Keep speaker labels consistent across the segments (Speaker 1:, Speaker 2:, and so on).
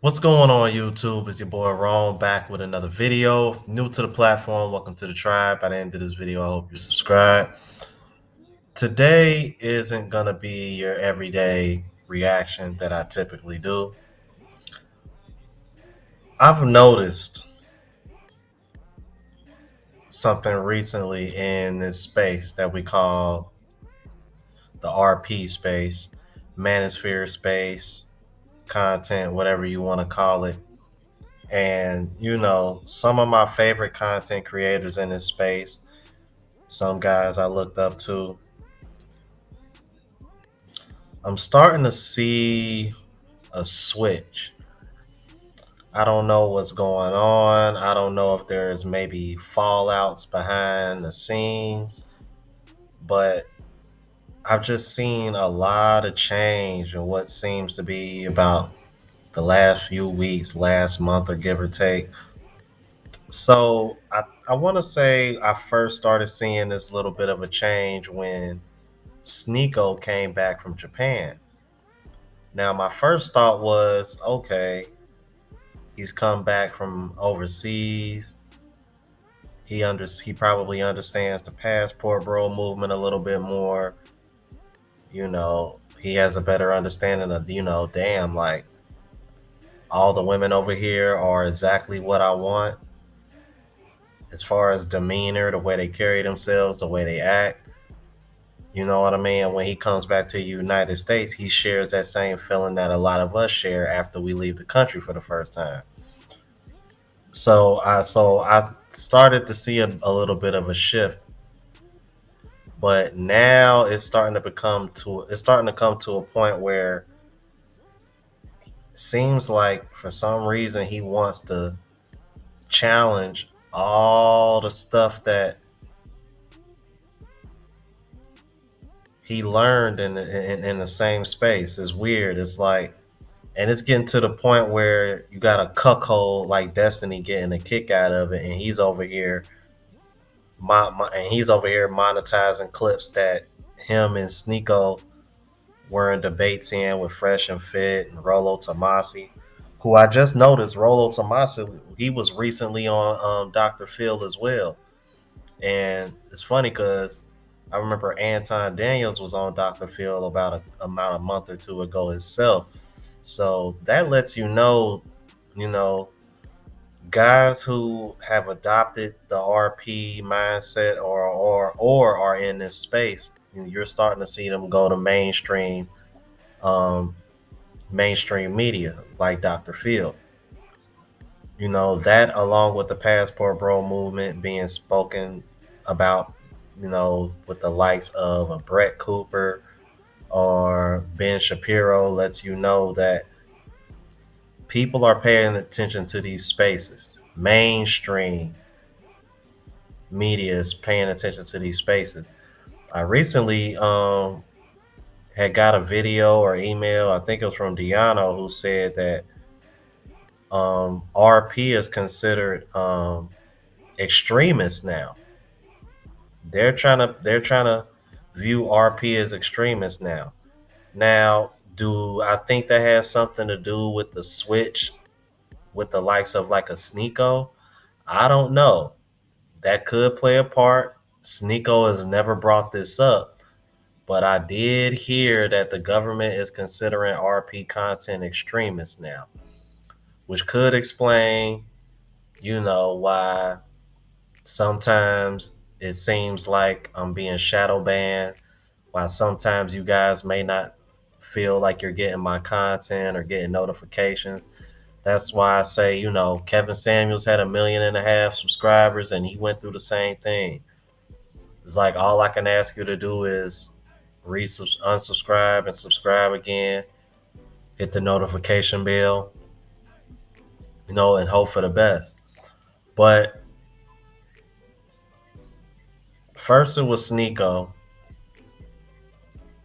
Speaker 1: What's going on, YouTube? It's your boy Rome back with another video. New to the platform, welcome to the tribe. By the end of this video, I hope you subscribe. Today isn't gonna be your everyday reaction that I typically do. I've noticed something recently in this space that we call the RP space, Manosphere space, content, whatever you want to call it. And some of my favorite content creators in this space, some guys I looked up to, I'm starting to see a switch. I don't know what's going on. I don't know if there's maybe fallouts behind the scenes, but I've just seen a lot of change in what seems to be about the last few weeks, last month, or give or take. So I want to say I first started seeing this little bit of a change when Sneeko came back from Japan. Now, my first thought was, okay, he's come back from overseas. He probably understands the passport bro movement a little bit more. He has a better understanding of, damn, like all the women over here are exactly what I want as far as demeanor, the way they carry themselves, the way they act. You know what I mean? And when he comes back to the United States, he shares that same feeling that a lot of us share after we leave the country for the first time. So I started to see a little bit of a shift, but now it's starting to come to a point where it seems like for some reason he wants to challenge all the stuff that he learned in the same space. It's weird. It's like, and it's getting to the point where you got a cuckold like Destiny getting a kick out of it, and he's over here monetizing clips that him and Sneeko were in debates in with Fresh and Fit and Rolo Tomasi, who I just noticed Rolo Tomasi, he was recently on Dr. Phil as well. And it's funny because I remember Anton Daniels was on Dr. Phil about a month or two ago himself. So that lets you know, guys who have adopted the RP mindset or are in this space, you're starting to see them go to um, mainstream media like Dr. Phil. That along with the passport bro movement being spoken about, with the likes of a Brett Cooper or Ben Shapiro lets you know that people are paying attention to these spaces. Mainstream media is paying attention to these spaces. I recently had got a video or email, I think it was from Deano, who said that RP is considered extremists now. They're trying to view RP as extremists now. Now, do I think that has something to do with the switch with the likes of like a Sneeko? I don't know. That could play a part. Sneeko has never brought this up, but I did hear that the government is considering RP content extremists now, which could explain, why sometimes it seems like I'm being shadow banned, why sometimes you guys may not feel like you're getting my content or getting notifications. That's why I say, Kevin Samuels had 1.5 million subscribers and he went through the same thing. It's like all I can ask you to do is unsubscribe and subscribe again, hit the notification bell, and hope for the best. But first it was Sneeko.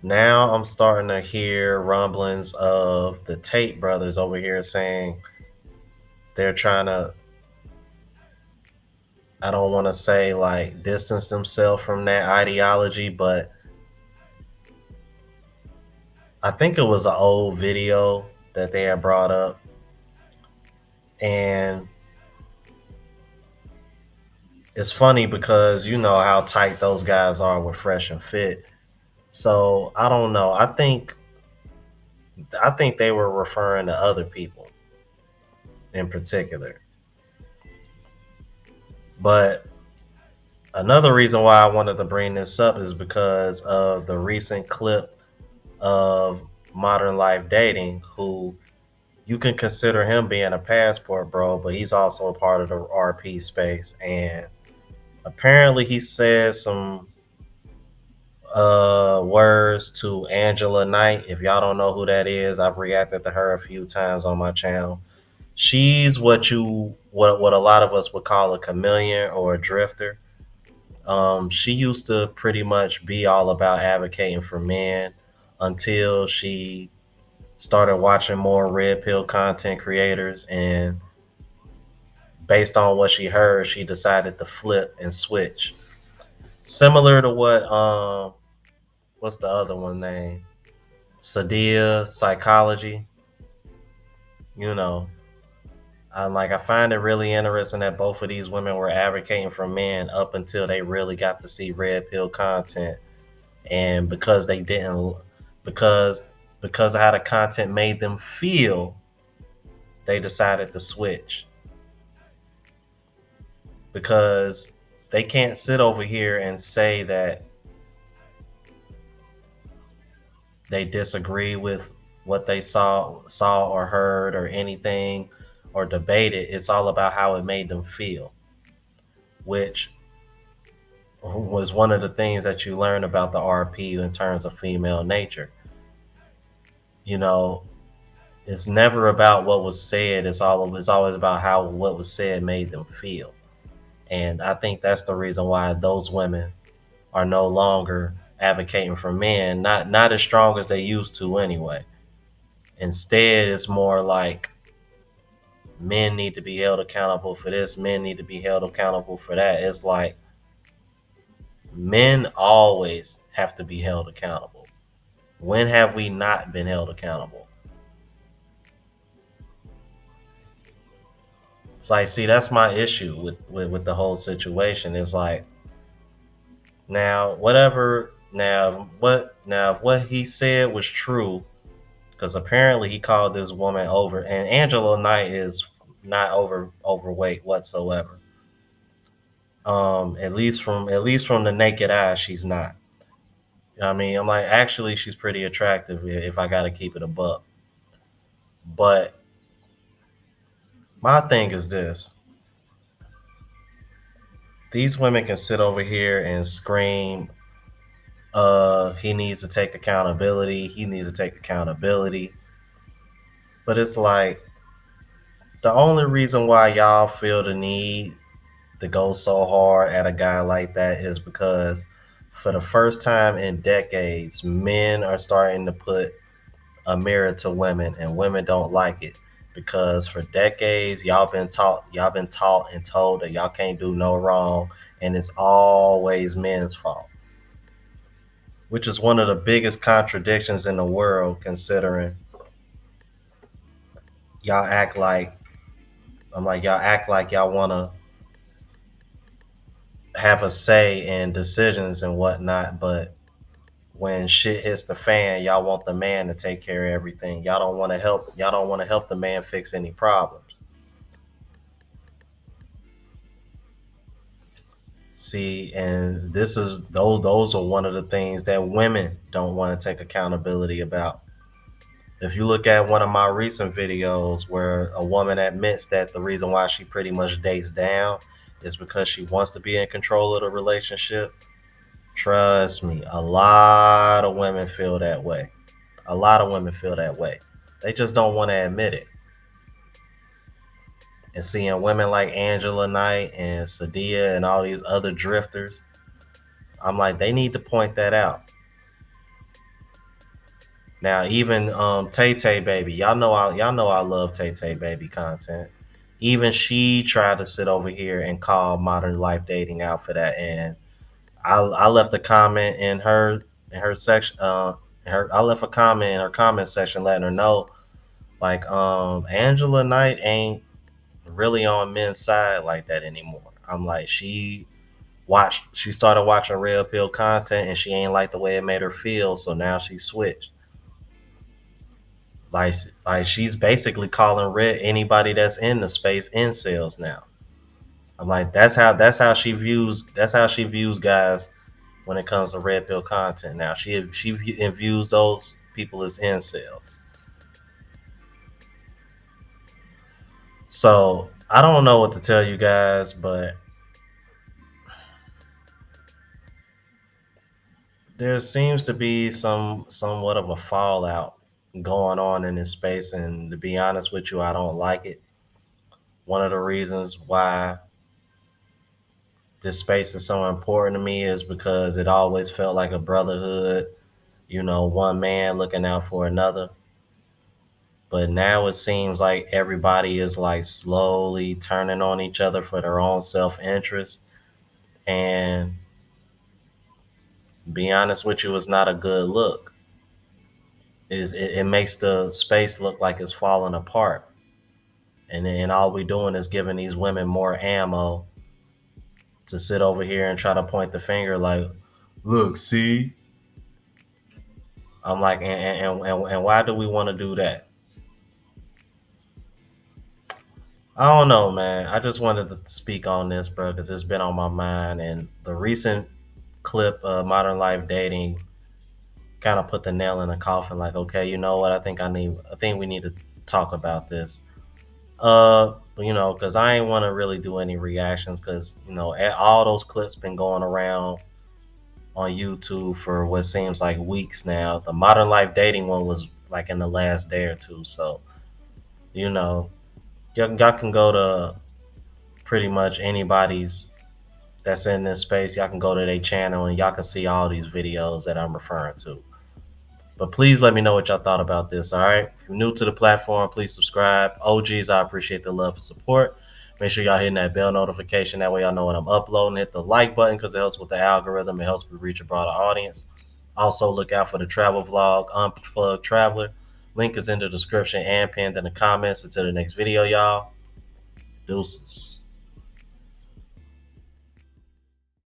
Speaker 1: Now I'm starting to hear rumblings of the Tate brothers over here saying they're trying to, I don't want to say like distance themselves from that ideology, but I think it was an old video that they had brought up And it's funny because you know how tight those guys are with Fresh and Fit. So I don't know. I think they were referring to other people in particular. But another reason why I wanted to bring this up is because of the recent clip of Modern Life Dating, who you can consider him being a passport bro, but he's also a part of the RP space. And apparently he said some words to Angela Knight. If y'all don't know who that is, I've reacted to her a few times on my channel. She's what a lot of us would call a chameleon or a drifter. She used to pretty much be all about advocating for men until she started watching more red pill content creators, and based on what she heard, she decided to flip and switch. Similar to what what's the other one name? Sadia Psychology. You know, I find it really interesting that both of these women were advocating for men up until they really got to see red pill content, and because they didn't, because because of how the content made them feel, they decided to switch because they can't sit over here and say that they disagree with what they saw or heard or anything or debated. It's all about how it made them feel, which was one of the things that you learn about the RP in terms of female nature. You know, it's never about what was said. It's always about how what was said made them feel. And I think that's the reason why those women are no longer advocating for men, not as strong as they used to anyway. Instead, it's more like men need to be held accountable for this, men need to be held accountable for that. It's like men always have to be held accountable. When have we not been held accountable? It's like, see, that's my issue with the whole situation. It's like, now whatever now if what he said was true, because apparently he called this woman over, and Angela Knight is not overweight whatsoever. At least from the naked eye, she's not. I mean, I'm like, actually, she's pretty attractive if I got to keep it a buck. But my thing is this: these women can sit over here and scream, he needs to take accountability. He needs to take accountability. But it's like the only reason why y'all feel the need to go so hard at a guy like that is because for the first time in decades, men are starting to put a mirror to women, and women don't like it because for decades y'all been taught and told that y'all can't do no wrong, and it's always men's fault, which is one of the biggest contradictions in the world, considering y'all act like y'all want to have a say in decisions and whatnot, but when shit hits the fan, y'all want the man to take care of everything. Y'all don't want to help the man fix any problems. See, and those are one of the things that women don't want to take accountability about. If you look at one of my recent videos where a woman admits that the reason why she pretty much dates down is because she wants to be in control of the relationship, trust me, a lot of women feel that way. A lot of women feel that way. They just don't want to admit it. And seeing women like Angela Knight and Sadia and all these other drifters, I'm like, they need to point that out. Now, even Tay Tay Baby, y'all know I love Tay Tay Baby content. Even she tried to sit over here and call Modern Life Dating out for that, and I left a comment in her section. I left a comment in her comment section letting her know, like, Angela Knight ain't really on men's side like that anymore. I'm like, she started watching red pill content and she ain't like the way it made her feel, so now she switched. Like like she's basically calling red anybody that's in the space incels now. I'm like, that's how she views guys when it comes to red pill content now. She views those people as incels. So I don't know what to tell you guys, but there seems to be somewhat of a fallout going on in this space, and to be honest with you, I don't like it. One of the reasons why this space is so important to me is because it always felt like a brotherhood, one man looking out for another. But now it seems like everybody is like slowly turning on each other for their own self-interest. And be honest with you, it's not a good look. It makes the space look like it's falling apart. And then all we doing is giving these women more ammo to sit over here and try to point the finger like, look, see? I'm like, and why do we want to do that? I don't know, man. I just wanted to speak on this, bro, because it's been on my mind. And the recent clip, Modern Life Dating, kind of put the nail in the coffin. Like, okay, you know what? I think we need to talk about this. Because I ain't want to really do any reactions, because all those clips been going around on YouTube for what seems like weeks now. The Modern Life Dating one was like in the last day or two. So, you know, y'all can go to pretty much anybody's that's in this space. Y'all can go to their channel and y'all can see all these videos that I'm referring to. But please let me know what y'all thought about this. All right. If you're new to the platform, please subscribe. OGs, I appreciate the love and support. Make sure y'all hitting that bell notification. That way y'all know when I'm uploading. Hit the like button because it helps with the algorithm. It helps me reach a broader audience. Also, look out for the travel vlog, Unplugged Traveler. Link is in the description and pinned in the comments. Until the next video, y'all. Deuces.